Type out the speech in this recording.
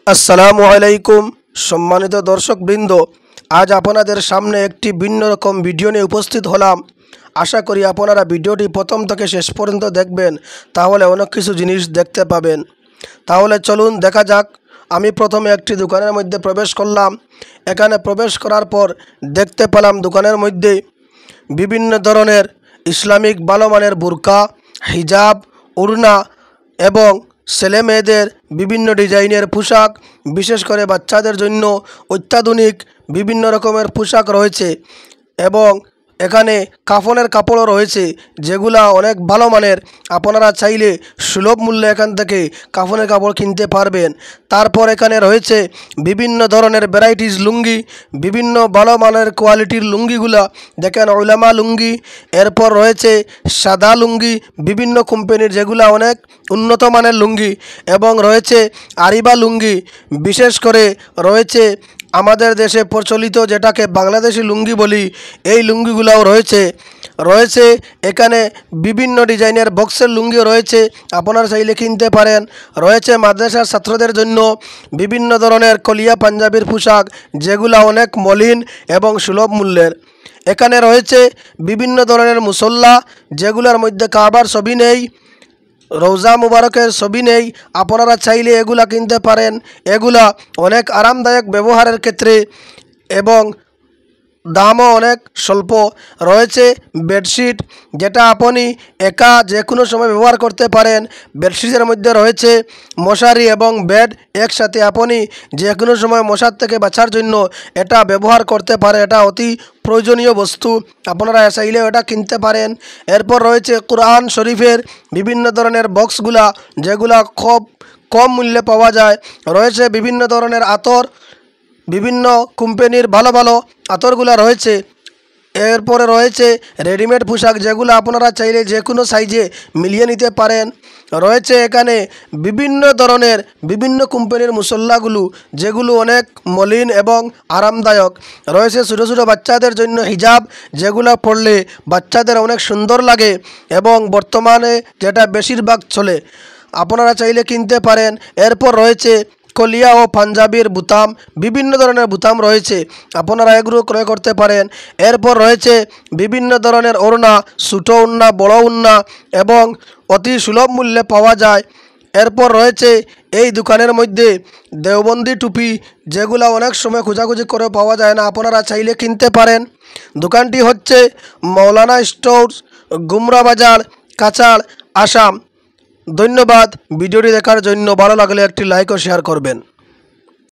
আসসালামু আলাইকুম সম্মানিত দর্শকবৃন্দ, আজ আপনাদের সামনে একটি ভিন্ন রকম ভিডিও নিয়ে উপস্থিত হলাম। আশা করি আপনারা ভিডিওটি প্রথম থেকে শেষ পর্যন্ত দেখবেন, তাহলে অনেক কিছু জিনিস দেখতে পাবেন। তাহলে চলুন দেখা যাক। আমি প্রথমে একটি দোকানের মধ্যে প্রবেশ করলাম। এখানে প্রবেশ করার পর দেখতে পেলাম দোকানের মধ্যে বিভিন্ন ধরনের ইসলামিক ভালো মানের বুরকা, হিজাব, ওড়না এবং ছেলে মেয়েদের বিভিন্ন ডিজাইনের পোশাক, বিশেষ করে বাচ্চাদের জন্য অত্যাধুনিক বিভিন্ন রকমের পোশাক রয়েছে এবং এখানে কাফনের কাপড়ও রয়েছে, যেগুলা অনেক ভালো মানের। আপনারা চাইলে সুলভ মূল্যে এখান থেকে কাফনের কাপড় কিনতে পারবেন। তারপর এখানে রয়েছে বিভিন্ন ধরনের ভ্যারাইটিস লুঙ্গি, বিভিন্ন ভালো মানের কোয়ালিটির লুঙ্গিগুলা দেখেন, উলামা লুঙ্গি। এরপর রয়েছে সাদা লুঙ্গি বিভিন্ন কোম্পানির, যেগুলা অনেক উন্নত মানের লুঙ্গি, এবং রয়েছে আরিবা লুঙ্গি। বিশেষ করে রয়েছে আমাদের দেশে প্রচলিত যেটাকে বাংলাদেশি লুঙ্গি বলি, এই লুঙ্গিগুলাও রয়েছে এখানে বিভিন্ন ডিজাইনের বক্সের লুঙ্গিও রয়েছে, আপনারা চাইলে কিনতে পারেন। রয়েছে মাদ্রাসার ছাত্রদের জন্য বিভিন্ন ধরনের কলিয়া পাঞ্জাবির পোশাক, যেগুলা অনেক মলিন এবং সুলভ মূল্যের। এখানে রয়েছে বিভিন্ন ধরনের মুসল্লা, যেগুলোর মধ্যে কাবার ছবি নেই, রোজা মুবারকের ছবি নেই। আপনারা চাইলে এগুলা কিনতে পারেন। এগুলা অনেক আরামদায়ক ব্যবহারের ক্ষেত্রে এবং দামও অনেক স্বল্প। রয়েছে বেডশিট, যেটা আপনি একা যে কোনো সময় ব্যবহার করতে পারেন। বেডশিটের মধ্যে রয়েছে মশারি এবং বেড একসাথে, আপনি যে কোনো সময় মশার থেকে বাঁচার জন্য এটা ব্যবহার করতে পারে। এটা অতি প্রয়োজনীয় বস্তু, আপনারা চাইলেও এটা কিনতে পারেন। এরপর রয়েছে কোরআন শরীফের বিভিন্ন ধরনের বক্সগুলা, যেগুলা খুব কম মূল্যে পাওয়া যায়। রয়েছে বিভিন্ন ধরনের আতর, বিভিন্ন কোম্পানির ভালো ভালো আতরগুলা রয়েছে। এরপরে রয়েছে রেডিমেড পোশাক, যেগুলো আপনারা চাইলে যে কোনো সাইজে মিলিয়ে নিতে পারেন। রয়েছে এখানে বিভিন্ন ধরনের বিভিন্ন কোম্পানির মুসল্লাগুলো, যেগুলো অনেক মলিন এবং আরামদায়ক। রয়েছে ছোটো ছোটো বাচ্চাদের জন্য হিজাব, যেগুলো পরলে বাচ্চাদের অনেক সুন্দর লাগে এবং বর্তমানে যেটা বেশিরভাগ চলে, আপনারা চাইলে কিনতে পারেন। এরপর রয়েছে কলিয়া ও পাঞ্জাবির বুতাম, বিভিন্ন ধরনের বুতাম রয়েছে, আপনারা এগুলো ক্রয় করতে পারেন। এরপর রয়েছে বিভিন্ন ধরনের ওড়না, ছোটো ওড়না, বড় ওড়না, এবং অতি সুলভ মূল্যে পাওয়া যায়। এরপর রয়েছে এই দোকানের মধ্যে দেওবন্দি টুপি, যেগুলো অনেক সময় খোঁজাখুঁজি করে পাওয়া যায় না, আপনারা চাইলে কিনতে পারেন। দোকানটি হচ্ছে মৌলানা স্টোর্স, গুমরা বাজার, কাছাড়, আসাম। ধন্যবাদ ভিডিওটি দেখার জন্য। ভালো লাগলে একটি লাইক ও শেয়ার করবেন।